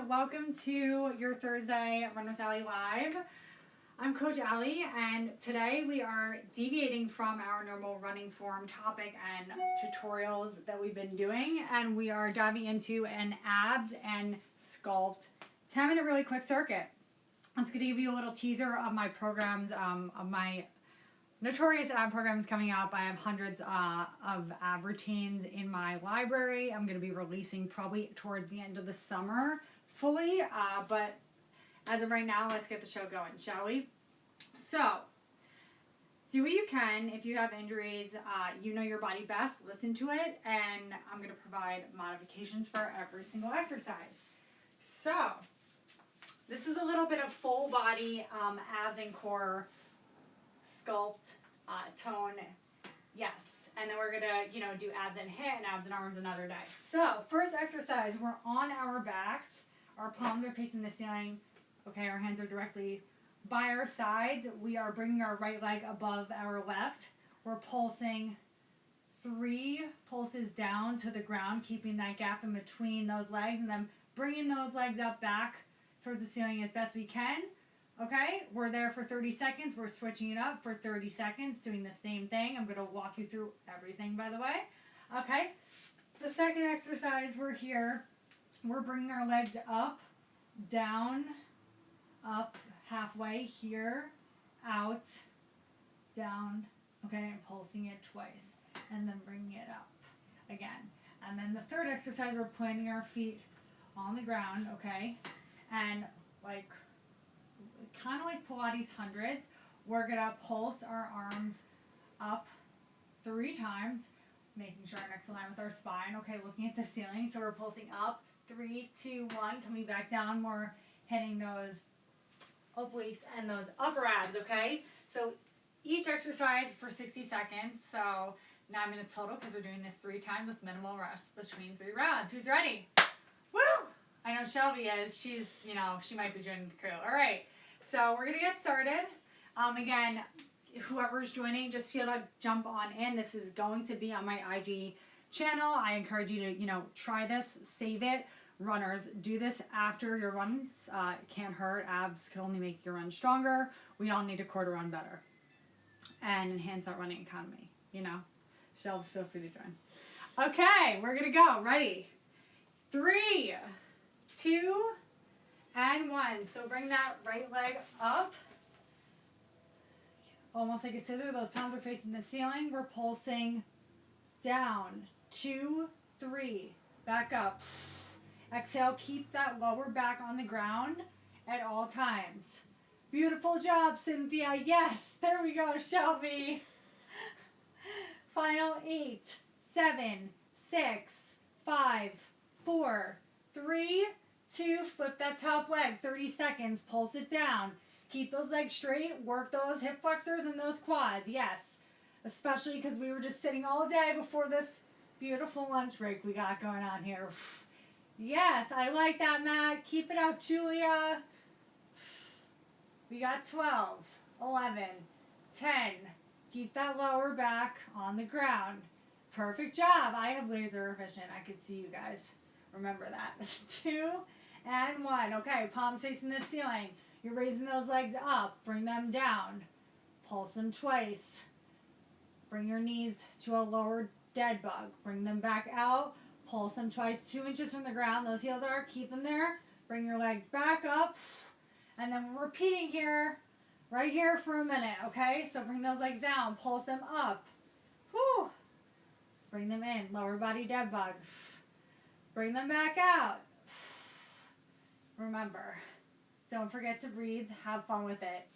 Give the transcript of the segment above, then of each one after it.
welcome to your Thursday Run with Allie Live. I'm Coach Allie, and today we are deviating from our normal running form topic and tutorials that we've been doing, and we are diving into an abs and sculpt 10-minute really quick circuit. I'm just going to give you a little teaser of my programs, of my notorious ab programs coming up. I have hundreds of ab routines in my library. I'm going to be releasing probably towards the end of the summer fully, but as of right now, let's get the show going, shall we? So, do what you can. If you have injuries, you know your body best. Listen to it, and I'm going to provide modifications for every single exercise. So, this is a little bit of full body abs and core sculpt, tone, yes. And then we're gonna, do abs and hit and abs and arms another day. So first exercise, we're on our backs. Our palms are facing the ceiling. Okay, our hands are directly by our sides. We are bringing our right leg above our left. We're pulsing 3 pulses down to the ground, keeping that gap in between those legs, and then bringing those legs up back towards the ceiling as best we can. Okay, we're there for 30 seconds. We're switching it up for 30 seconds, doing the same thing. I'm going to walk you through everything, by the way. Okay, the second exercise, we're here. We're bringing our legs up, down, up, halfway, here, out, down, okay, and pulsing it twice, and then bringing it up again. And then the third exercise, we're planting our feet on the ground, okay, and kind of like Pilates hundreds, we're going to pulse our arms up 3 times, making sure our necks align with our spine. Okay, looking at the ceiling. So we're pulsing up, 3, 2, 1, coming back down. We're hitting those obliques and those upper abs, okay? So each exercise for 60 seconds, so 9 minutes total because we're doing this 3 times with minimal rest between 3 rounds. Who's ready? Woo! I know Shelby is. She's, she might be joining the crew. All right. So we're going to get started. Again, whoever's joining, just feel to jump on in. This is going to be on my IG channel. I encourage you to, try this, save it. Runners, do this after your runs. It can't hurt. Abs can only make your run stronger. We all need a core to run better and enhance our running economy, Shelves, feel free to join. Okay, we're going to go. Ready? 3, 2, and 1. So bring that right leg up. Almost like a scissor. Those palms are facing the ceiling. We're pulsing down. 2, 3. Back up. Exhale. Keep that lower back on the ground at all times. Beautiful job, Cynthia. Yes. There we go, Shelby. Final 8, 7, 6, 5, 4, 3, 2, flip that top leg, 30 seconds, pulse it down. Keep those legs straight, work those hip flexors and those quads, yes. Especially because we were just sitting all day before this beautiful lunch break we got going on here. Yes, I like that, Matt. Keep it up, Julia. We got 12, 11, 10. Keep that lower back on the ground. Perfect job. I have laser vision. I can see you guys. Remember that. 2 and 1. Okay, palms facing the ceiling. You're raising those legs up. Bring them down. Pulse them twice. Bring your knees to a lower dead bug. Bring them back out. Pulse them twice, 2 inches from the ground. Those heels are. Keep them there. Bring your legs back up. And then we're repeating here, right here for a minute, okay? So bring those legs down. Pulse them up. Whew. Bring them in. Lower body dead bug. Bring them back out. Remember, don't forget to breathe. Have fun with it.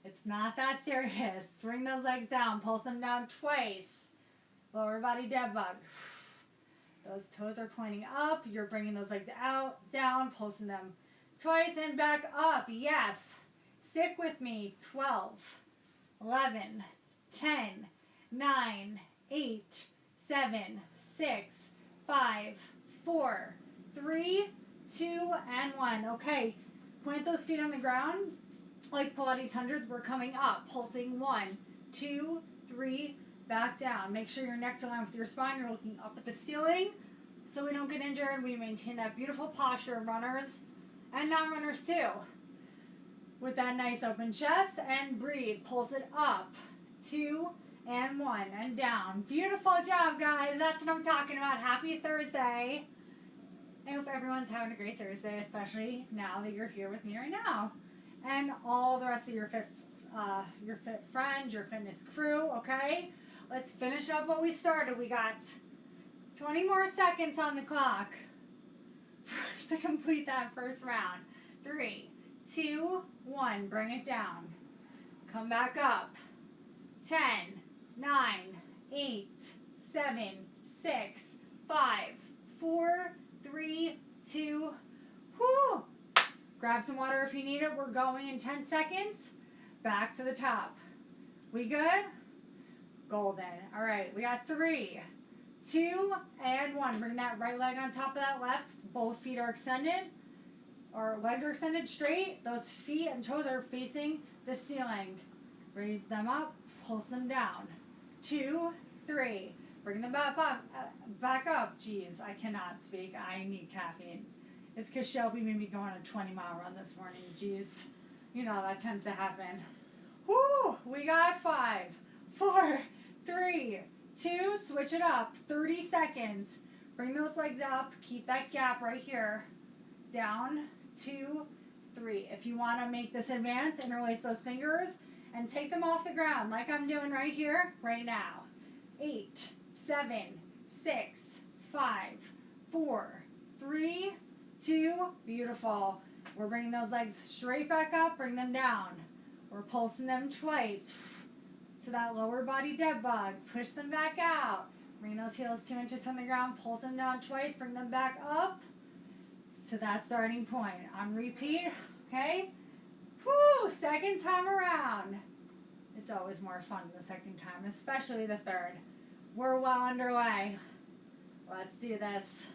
It's not that serious. Bring those legs down. Pulse them down twice. Lower body dead bug. Those toes are pointing up. You're bringing those legs out, down, pulsing them twice and back up. Yes. Stick with me. 12, 11, 10, 9, 8, 7, 6, 5, 4, 3, 2, and 1. Okay, plant those feet on the ground. Like Pilates hundreds, we're coming up. Pulsing 1, 2, 3, back down. Make sure your neck's aligned with your spine. You're looking up at the ceiling so we don't get injured. We maintain that beautiful posture, runners. And now runners 2. With that nice open chest, and breathe. Pulse it up. 2 and 1 and down. Beautiful job, guys. That's what I'm talking about. Happy Thursday. I hope everyone's having a great Thursday, especially now that you're here with me right now. And all the rest of your fit friends, your fitness crew, okay? Let's finish up what we started. We got 20 more seconds on the clock to complete that first round. 3, 2, 1. Bring it down. Come back up. 10, 9, 8, 7, 6, 5, 4, 3, 2, whoo! Grab some water if you need it. We're going in 10 seconds. Back to the top. We good? Golden. All right, we got 3, 2, and 1. Bring that right leg on top of that left. Both feet are extended. Our legs are extended straight. Those feet and toes are facing the ceiling. Raise them up. Pulse them down. 2, 3. Bring them back up. Jeez, I cannot speak. I need caffeine. It's because Shelby made me go on a 20-mile run this morning. Jeez, you know that tends to happen. Woo! We got 5, 4, 3, 2. Switch it up. 30 seconds. Bring those legs up. Keep that gap right here. Down. 2, 3. If you want to make this advance, interlace those fingers and take them off the ground like I'm doing right here, right now. 8, 7, 6, 5, 4, 3, 2. Beautiful. We're bringing those legs straight back up. Bring them down. We're pulsing them twice to that lower body dead bug. Push them back out. Bring those heels 2 inches from the ground. Pulse them down twice. Bring them back up to that starting point. On repeat, okay? Woo! Second time around. It's always more fun the second time, especially the third. We're well underway. Let's do this.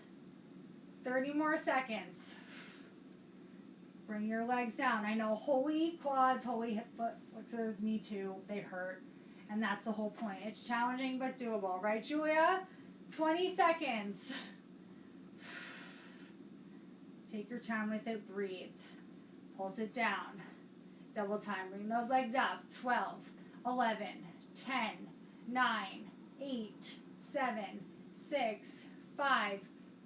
30 more seconds. Bring your legs down. I know holy quads, holy hip flexors, me too. They hurt. And that's the whole point. It's challenging but doable. Right, Julia? 20 seconds. Take your time with it. Breathe. Pulse it down. Double time. Bring those legs up. 12, 11, 10, 9, 8, 7, 6, 5,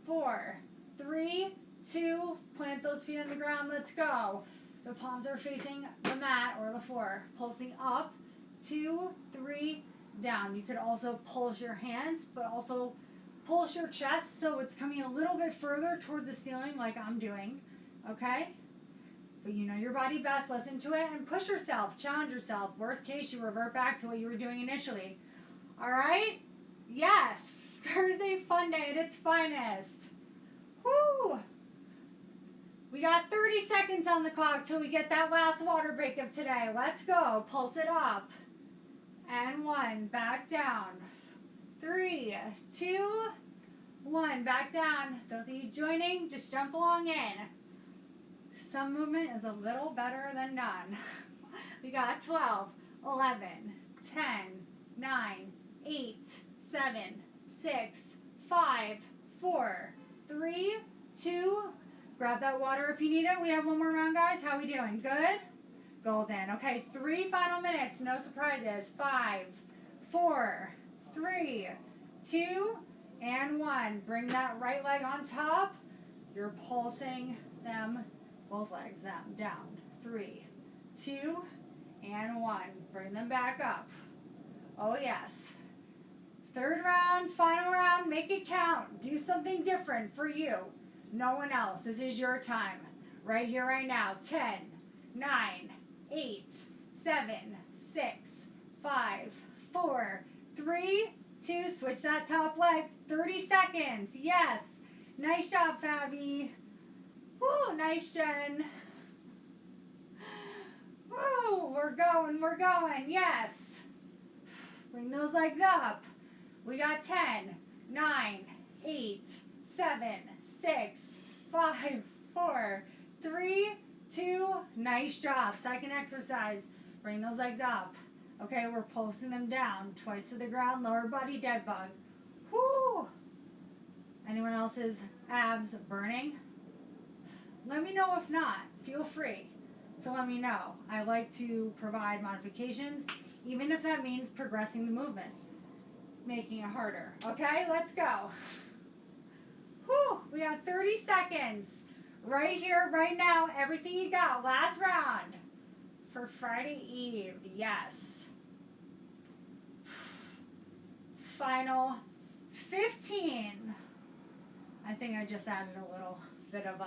4, 3, 2. Plant those feet on the ground. Let's go. The palms are facing the mat or the floor. Pulsing up. 2, 3, down. You could also pulse your hands, but also pulse your chest so it's coming a little bit further towards the ceiling like I'm doing. Okay? But you know your body best. Listen to it and push yourself. Challenge yourself. Worst case, you revert back to what you were doing initially. All right? Yes. Thursday fun day at its finest. Woo! We got 30 seconds on the clock till we get that last water break of today. Let's go. Pulse it up. And 1. Back down. 3, 2, 1. Back down. Those of you joining, just jump along in. Some movement is a little better than none. We got 12, 11, 10, 9, 8, 7, 6, 5, 4, 3, 2. Grab that water if you need it. We have one more round, guys. How we doing? Good? Golden. Okay, 3 final minutes. No surprises. 5, 4, 3, 2, and 1. Bring that right leg on top. You're pulsing them, both legs down. 3, 2, and 1. Bring them back up. Oh, yes. Third round, final round. Make it count. Do something different for you. No one else. This is your time. Right here, right now. 10, 9, 8, 7, 6, 5, 4, 3, 2. Switch that top leg. 30 seconds. Yes. Nice job, Fabi. Woo, nice, Jen. Woo, we're going. Yes. Bring those legs up. We got 10, 9, 8, 7, 6, 5, 4, 3, 2. Nice job. Second exercise. Bring those legs up. Okay, we're pulsing them down. Twice to the ground. Lower body dead bug. Whoo! Anyone else's abs burning? Let me know if not. Feel free to let me know. I like to provide modifications, even if that means progressing the movement, making it harder. Okay, let's go. Whew, we got 30 seconds. Right here, right now, everything you got. Last round for Friday Eve. Yes. Final 15. I think I just added a little bit of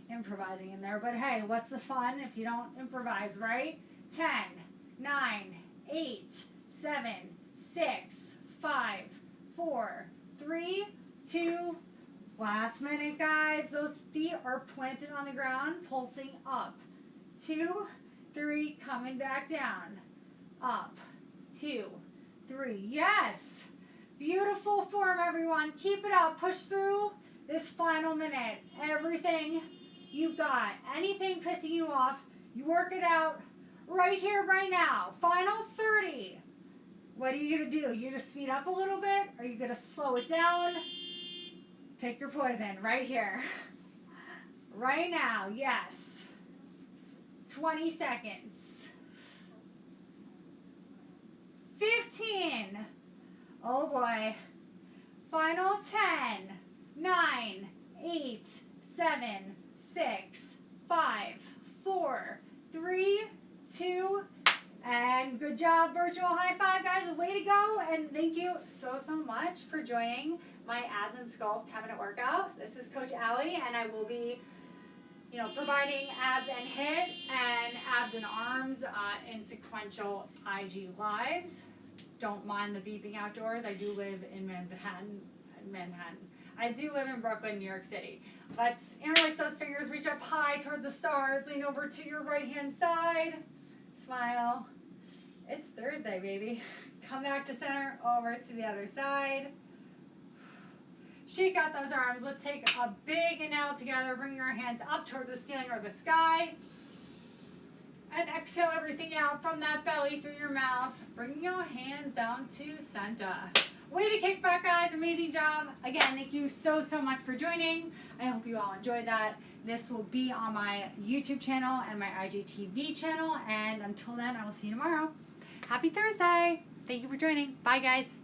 improvising in there. But hey, what's the fun if you don't improvise, right? 10, 9, 8, 7, 6, 5, 4, 3, 2, last minute, guys. Those feet are planted on the ground, pulsing up. 2, 3, coming back down. Up. 2, 3. Yes. Beautiful form, everyone. Keep it up. Push through this final minute. Everything you've got. Anything pissing you off, you work it out right here, right now. Final 30. What are you going to do? You going to speed up a little bit? Or are you going to slow it down? Pick your poison right here. Right now, yes. 20 seconds. 15. Oh boy. Final 10, 9, 8, 7, 6, 5, 4, 3, 2, and good job. Virtual high five, guys. Way to go. And thank you so much for joining my abs and sculpt 10-minute workout. This is Coach Allie, and I will be, providing abs and HIIT and abs and arms in sequential IG lives. Don't mind the beeping outdoors. I do live in Manhattan. I do live in Brooklyn, New York City. Let's interlace those fingers, reach up high towards the stars, lean over to your right-hand side. Smile. It's Thursday, baby. Come back to center, over to the other side. Shake out those arms. Let's take a big inhale together. Bring your hands up towards the ceiling or the sky. And exhale everything out from that belly through your mouth. Bring your hands down to center. Way to kick back, guys. Amazing job. Again, thank you so much for joining. I hope you all enjoyed that. This will be on my YouTube channel and my IGTV channel. And until then, I will see you tomorrow. Happy Thursday. Thank you for joining. Bye, guys.